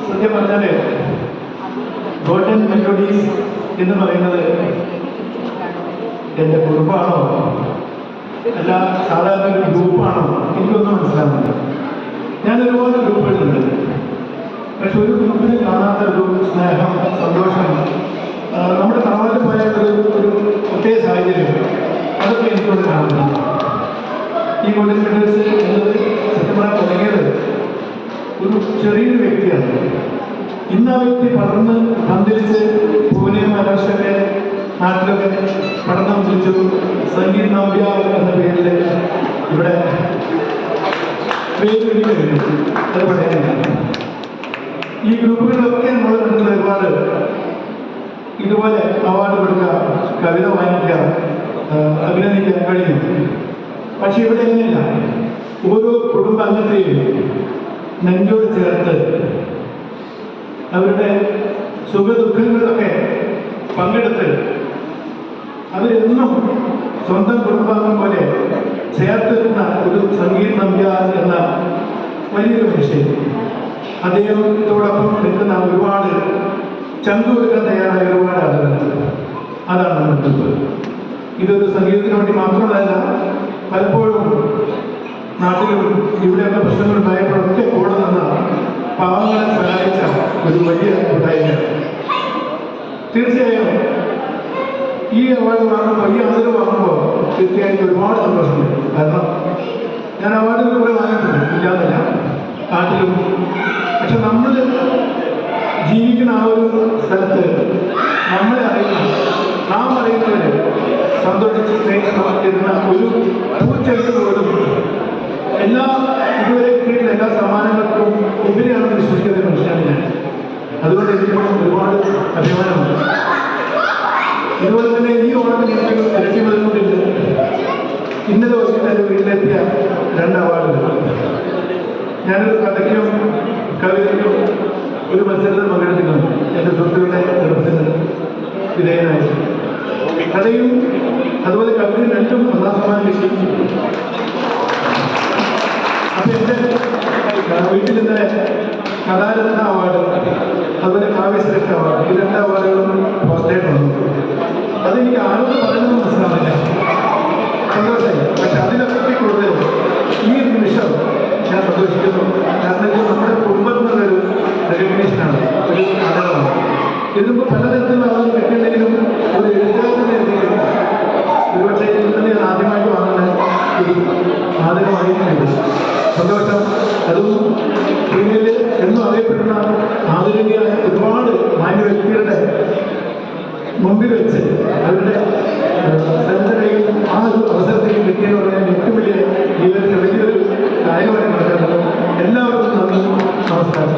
സത്യം പറഞ്ഞാൽ golden melodies എന്ന് പറയുന്നത് എൻ്റെ കുടുംബമാണോ അല്ല സാധാരണ ഒരു ഗ്രൂപ്പാണോ എനിക്കൊന്നും മനസ്സിലാവുന്നില്ല. ഞാൻ ഒരുപാട് ഗ്രൂപ്പുകളുണ്ട്, പക്ഷെ ഒരു ഗ്രൂപ്പിൽ കാണാത്ത ഒരു സ്നേഹം, സന്തോഷം, നമ്മുടെ തറവാട്ടിൽ പോയ ഒരു പ്രത്യേക സാഹചര്യം, അതൊക്കെ എനിക്കൊണ്ട് കാണുന്നു. ഈ ഗോൾഡൻ മെഡൽസ് എന്നത് സത്യം പറയാൻ തുടങ്ങിയത് ഒരു ചെറിയൊരു വ്യക്തിയാണ്. ഇന്ന് ആ വ്യക്തി പടർന്ന് പന്തലിച്ച് പൂനെ, മഹാരാഷ്ട്രയൊക്കെ നാട്ടിലൊക്കെ പഠനം വിളിച്ചു. സംഗീത് നമ്പ്യാർ എന്ന പേരിൽ ഇവിടെ പേര് വിളിക്കുന്നു. അത് പറയാനില്ല. ഈ ഗ്രൂപ്പുകളിലൊക്കെ നമ്മൾ കണ്ടുള്ള ഒരുപാട് ഇതുപോലെ അവാർഡ് കൊടുക്കുക, കവിത വാങ്ങിക്കുക, അഭിനന്ദിക്കാൻ കഴിയും. പക്ഷെ ഇവിടെ എങ്ങനെയല്ല, ഓരോ കുടുംബാംഗത്തെയും നെഞ്ചോട് ചേർത്ത് അവരുടെ സുഖദുഃഖങ്ങളിലൊക്കെ പങ്കെടുത്ത് അവരെന്നും സ്വന്തം കുടുംബാംഗം പോലെ ചേർത്തിരുന്ന ഒരു സംഗീത് നമ്പ്യാർ എന്ന വലിയൊരു മനുഷ്യൻ. അദ്ദേഹത്തോടൊപ്പം നിൽക്കുന്ന ഒരുപാട് ചങ്ക് കൊടുക്കാൻ തയ്യാറായ ഒരുപാട് ആളുകളുണ്ട്. അതാണ് നമ്മുടെ ഗ്രൂപ്പ്. ഇതൊരു സംഗീതത്തിന് വേണ്ടി മാത്രമല്ല, പലപ്പോഴും നാട്ടിലും ഇവിടെയൊക്കെ പ്രശ്നങ്ങൾ ഉണ്ടായപ്പോഴൊക്കെ കൂടെ നിന്ന പാവങ്ങളെ സഹായിച്ച ഒരു വലിയ കൂട്ടായ്മ. തീർച്ചയായും ഈ അവാർഡ് വാങ്ങുമ്പോൾ, ഈ ആദരവ് വാങ്ങുമ്പോൾ തീർച്ചയായും ഒരുപാട് സന്തോഷമുണ്ട്. കാരണം ഞാൻ അവാർഡുകൾ കുറെ വാങ്ങിയിട്ടുണ്ട്, ഇല്ലാതല്ല, നാട്ടിലും. പക്ഷെ നമ്മൾ ജീവിക്കുന്ന ആ ഒരു സ്ഥലത്ത് നമ്മളെ അറിയുന്ന, നാം അറിയുന്നവര് സന്തോഷിച്ച് സ്നേഹിക്കുന്ന ഒരു പൂച്ചെടുത്ത് പോലും ഇതുവരെ കിട്ടിയിട്ടുള്ള എല്ലാ സമ്മാനങ്ങൾക്കും ഉപരിയാണെന്ന് വിശ്വസിക്കുന്ന മനുഷ്യനാണ് ഞാൻ. അതുകൊണ്ട് എനിക്ക് ഒരുപാട് അഭിമാനമുണ്ട്. ഇതുപോലെ തന്നെ ഈ ഓണത്തിന് എനിക്ക് ഇരട്ടി വന്നിട്ടുണ്ട്. ഇന്നലെ വൈകിട്ട് വീട്ടിലെത്തിയ 2 അവാർഡുകൾ. ഞാനൊരു കഥയ്ക്കും കവിതയ്ക്കും ഒരു മത്സരത്തിൽ പങ്കെടുത്തിട്ടുണ്ട്. എൻ്റെ സുഹൃത്തുക്കളുടെ നിർബന്ധത്തിന് വിധേയനായി കഥയും അതുപോലെ കവിതയും 2ഉം 1ാം സമ്മാനം കിട്ടി. അപ്പൊ എൻ്റെ വീട്ടിൽ ഇന്നലെ കഥാരത്ന അവാർഡ്, അതുപോലെ കാവ്യശ്രേഷ്ഠ അവാർഡ്, ഈ 2 അവാർഡുകളും ഫസ്റ്റായിട്ട് വന്നു. അതെനിക്ക് ആരോട് പറയണമെന്ന് മനസ്സിലാവില്ല. സന്തോഷമായി. പക്ഷെ അതിലൊക്കെ കൂടുതൽ ഈ ഒരു നിമിഷം ഞാൻ സന്തോഷിക്കുന്നു. കാരണം ഇത് നമ്മുടെ കുടുംബത്തിനുള്ളൊരു റെക്കഗ്നീഷനാണ്, ഒരു ആദരവാണ്. ഇതിപ്പോൾ പലതരത്തിലുള്ള ആളുകൾ കിട്ടിയിട്ടുണ്ടെങ്കിലും ഒരു എഴുത്തുകാരനെ എന്തെങ്കിലും ഒരുപക്ഷെ ഇന്ന് ഞാൻ ആദ്യമായിട്ട് വാങ്ങുന്ന ഒരു ആദരവായിരുന്നു. സന്തോഷം. അതും പിന്നിൽ എന്നും അറിയപ്പെടുന്ന ആദരണീയായ ഒരുപാട് മാന്യ വ്യക്തികളുടെ മുമ്പിൽ വെച്ച് അവരുടെ ശ്രദ്ധയും ആ ഒരു അവസരത്തിൽ കിട്ടിയെന്ന് പറഞ്ഞാൽ ഏറ്റവും വലിയ ജീവിതത്തിൽ വലിയൊരു കാര്യമായി നടക്കുന്നത്. എല്ലാവർക്കും നന്ദി, നമസ്കാരം.